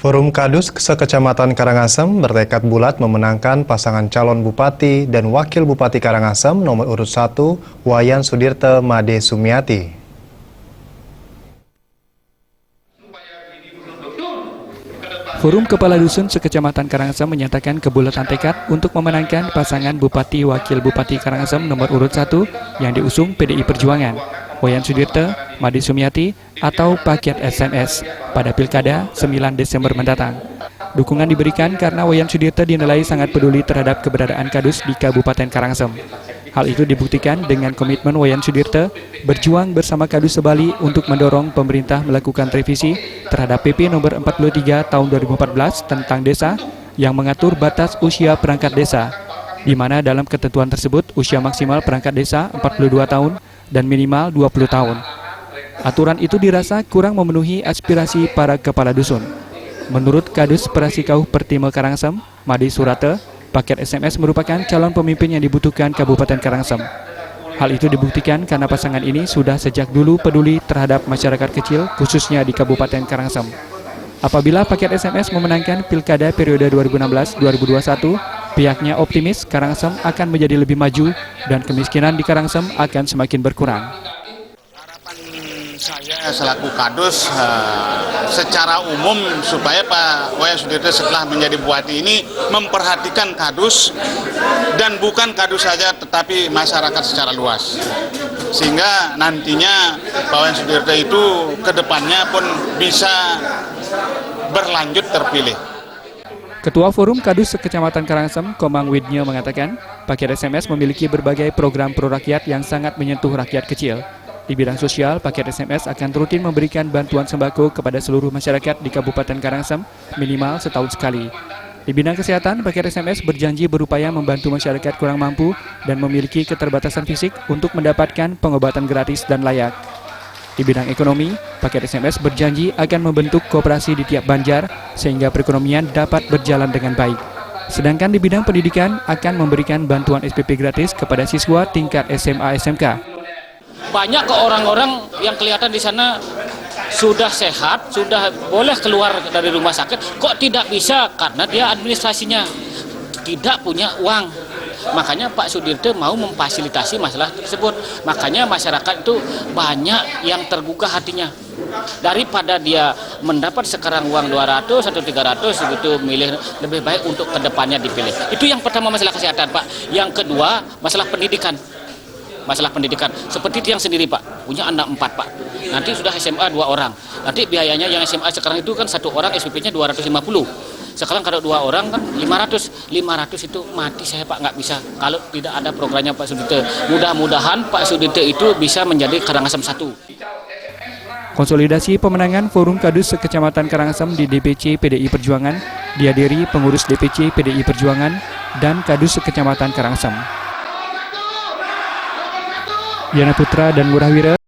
Forum Kadus Sekecamatan Karangasem bertekad bulat memenangkan pasangan calon Bupati dan Wakil Bupati Karangasem nomor urut 1 Wayan Sudirte Made Sumiati. Forum Kepala Dusun Sekecamatan Karangasem menyatakan kebulatan tekad untuk memenangkan pasangan Bupati Wakil Bupati Karangasem nomor urut 1 yang diusung PDI Perjuangan, Wayan Sudirte Made Sumiati atau paket SMS pada Pilkada 9 Desember mendatang. Dukungan diberikan karena Wayan Sudirte dinilai sangat peduli terhadap keberadaan Kadus di Kabupaten Karangasem. Hal itu dibuktikan dengan komitmen Wayan Sudirte berjuang bersama Kadus Sebali untuk mendorong pemerintah melakukan revisi terhadap PP nomor 43 tahun 2014 tentang desa yang mengatur batas usia perangkat desa, di mana dalam ketentuan tersebut usia maksimal perangkat desa 42 tahun dan minimal 20 tahun. Aturan itu dirasa kurang memenuhi aspirasi para kepala dusun. Menurut Kadus Prasikauh Pertime Karangasem, Made Surate, paket SMS merupakan calon pemimpin yang dibutuhkan Kabupaten Karangasem. Hal itu dibuktikan karena pasangan ini sudah sejak dulu peduli terhadap masyarakat kecil, khususnya di Kabupaten Karangasem. Apabila paket SMS memenangkan Pilkada periode 2016-2021, pihaknya optimis Karangasem akan menjadi lebih maju dan kemiskinan di Karangasem akan semakin berkurang. Saya selaku Kadus secara umum supaya Pak Wayan Sudirte setelah menjadi bupati ini memperhatikan Kadus dan bukan Kadus saja tetapi masyarakat secara luas. Sehingga nantinya Pak Wayan Sudirte itu ke depannya pun bisa berlanjut terpilih. Ketua Forum Kadus Sekecamatan Karangasem, Komang Widnya mengatakan, paket SMS memiliki berbagai program pro-rakyat yang sangat menyentuh rakyat kecil. Di bidang sosial, paket SMS akan rutin memberikan bantuan sembako kepada seluruh masyarakat di Kabupaten Karangasem minimal setahun sekali. Di bidang kesehatan, paket SMS berjanji berupaya membantu masyarakat kurang mampu dan memiliki keterbatasan fisik untuk mendapatkan pengobatan gratis dan layak. Di bidang ekonomi, paket SMS berjanji akan membentuk koperasi di tiap banjar sehingga perekonomian dapat berjalan dengan baik. Sedangkan di bidang pendidikan akan memberikan bantuan SPP gratis kepada siswa tingkat SMA SMK. Banyak ke orang-orang yang kelihatan di sana sudah sehat, sudah boleh keluar dari rumah sakit, kok tidak bisa karena dia administrasinya tidak punya uang. Makanya Pak Sudirte mau memfasilitasi masalah tersebut. Makanya masyarakat itu banyak yang tergugah hatinya. Daripada dia mendapat sekarang uang 200 atau 300 gitu, milih lebih baik untuk kedepannya dipilih. Itu yang pertama masalah kesehatan, Pak. Yang kedua masalah pendidikan. Masalah pendidikan, seperti tiang sendiri Pak, punya anak 4 Pak, nanti sudah SMA 2 orang, nanti biayanya yang SMA sekarang itu kan 1 orang SPP-nya 250, sekarang kalau 2 orang kan 500 itu mati saya Pak, nggak bisa kalau tidak ada programnya Pak Sudirte. Mudah-mudahan Pak Sudirte itu bisa menjadi Karangasem 1. Konsolidasi pemenangan Forum Kadus Sekecamatan Karangasem di DPC PDI Perjuangan dihadiri pengurus DPC PDI Perjuangan dan Kadus Sekecamatan Karangasem. Yana Putra dan Ngurah Wira.